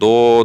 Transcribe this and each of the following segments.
2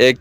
1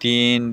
3